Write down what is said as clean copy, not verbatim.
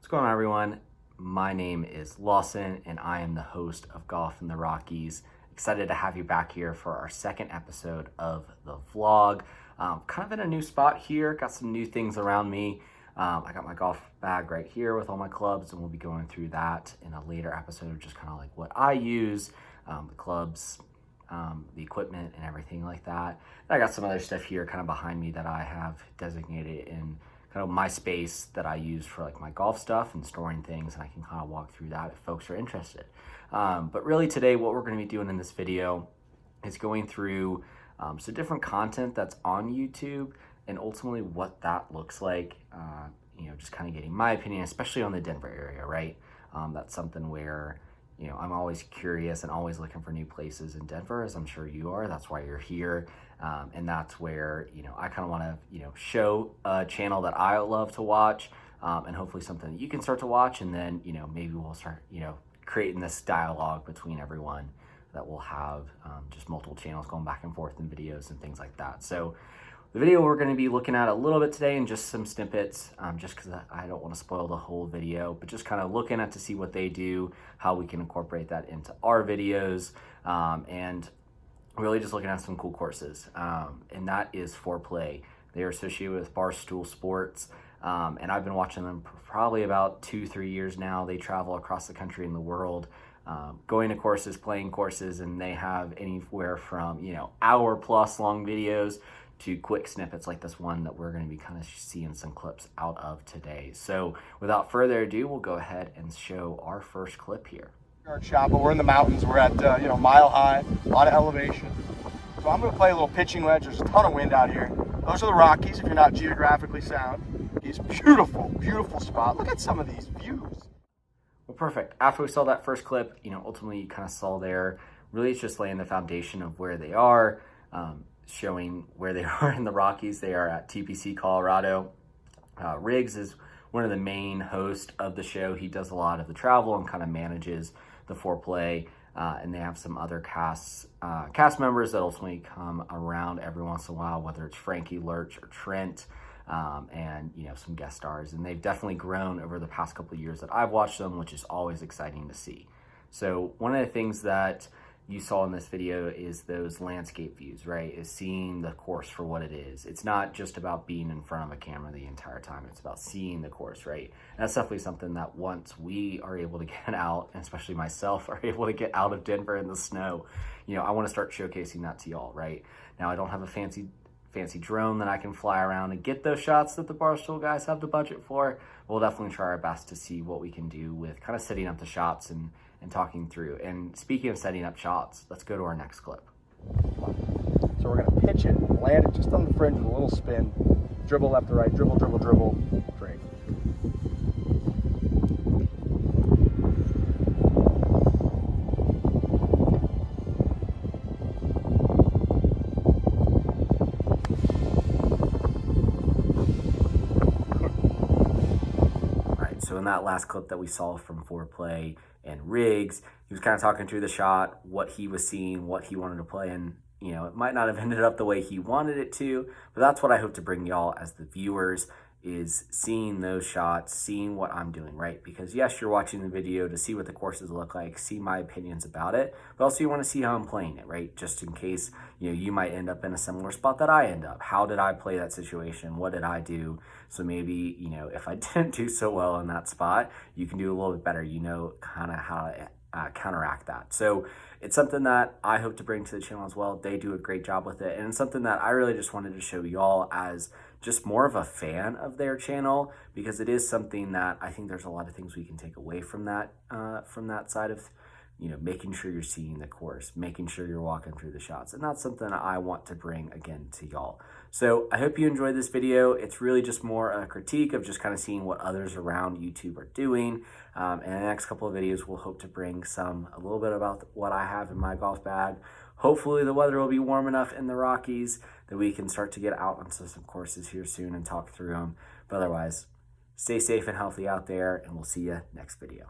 What's going on, everyone? My name is Lawson and I am the host of Golf in the Rockies. Excited to have you back here for our second episode of the vlog. Kind of in a new spot here, got some new things around me. I got my golf bag right here with all my clubs, and we'll be going through that in a later episode, just kind of like what I use, the clubs, the equipment and everything like that. And I got some other stuff here kind of behind me that I have designated in kind of my space that I use for like my golf stuff and storing things, and I can kind of walk through that if folks are interested. But really today what we're going to be doing in this video is going through some different content that's on YouTube and ultimately what that looks like, just kind of getting my opinion, especially on the Denver area, right? That's something where I'm always curious and always looking for new places in Denver, as I'm sure you are. That's why you're here. And that's where, I kind of want to, show a channel that I love to watch, and hopefully something that you can start to watch. And then, maybe we'll start, creating this dialogue between everyone that will have just multiple channels going back and forth in videos and things like that. So the video we're going to be looking at a little bit today and just some snippets, just because I don't want to spoil the whole video, but just kind of looking at to see what they do, how we can incorporate that into our videos, and really just looking at some cool courses. And that is Foreplay. They are associated with Barstool Sports, and I've been watching them for probably about 2-3 years now. They travel across the country and the world, going to courses, playing courses, and they have anywhere from hour-plus long videos to quick snippets like this one that we're going to be kind of seeing some clips out of today. So without further ado, we'll go ahead and show our first clip here. Our shot, but we're in the mountains. We're at mile high, a lot of elevation. So I'm going to play a little pitching wedge. There's a ton of wind out here. Those are the Rockies if you're not geographically sound. It's beautiful, beautiful spot. Look at some of these views. Well, perfect. After we saw that first clip, ultimately you kind of saw there, really it's just laying the foundation of where they are, showing where they are in the Rockies. They are at TPC, Colorado. Riggs is one of the main hosts of the show. He does a lot of the travel and kind of manages the Foreplay, and they have some other cast members that ultimately come around every once in a while, whether it's Frankie Lurch or Trent, and some guest stars. And they've definitely grown over the past couple of years that I've watched them, which is always exciting to see. So one of the things that you saw in this video is those landscape views, right? Is seeing the course for what it is. It's not just about being in front of a camera the entire time. It's about seeing the course, right? And that's definitely something that once we are able to get out, and especially myself, are able to get out of Denver in the snow, I want to start showcasing that to y'all, right? Now, I don't have a fancy drone that I can fly around and get those shots that the Barstool guys have the budget for. We'll definitely try our best to see what we can do with kind of setting up the shots and talking through. And speaking of setting up shots, let's go to our next clip. So we're going to pitch it, land it just on the fringe with a little spin, dribble left to right, dribble, dribble, dribble, drink. So in that last clip that we saw from Foreplay and Riggs, he was kind of talking through the shot, what he was seeing, what he wanted to play, and it might not have ended up the way he wanted it to, but that's what I hope to bring y'all as the viewers, is seeing those shots, seeing what I'm doing, right? Because yes, you're watching the video to see what the courses look like, see my opinions about it, but also you want to see how I'm playing it, right? Just in case, you might end up in a similar spot that I end up. How did I play that situation? What did I do? So maybe, if I didn't do so well in that spot, you can do a little bit better, kind of how to counteract that. So it's something that I hope to bring to the channel as well. They do a great job with it, and it's something that I really just wanted to show y'all as just more of a fan of their channel, because it is something that I think there's a lot of things we can take away from that side of making sure you're seeing the course, making sure you're walking through the shots. And that's something I want to bring again to y'all. So I hope you enjoyed this video. It's really just more a critique of just kind of seeing what others around YouTube are doing. And in the next couple of videos, we'll hope to bring a little bit about what I have in my golf bag. Hopefully the weather will be warm enough in the Rockies that we can start to get out onto some courses here soon and talk through them. But otherwise, stay safe and healthy out there, and we'll see you next video.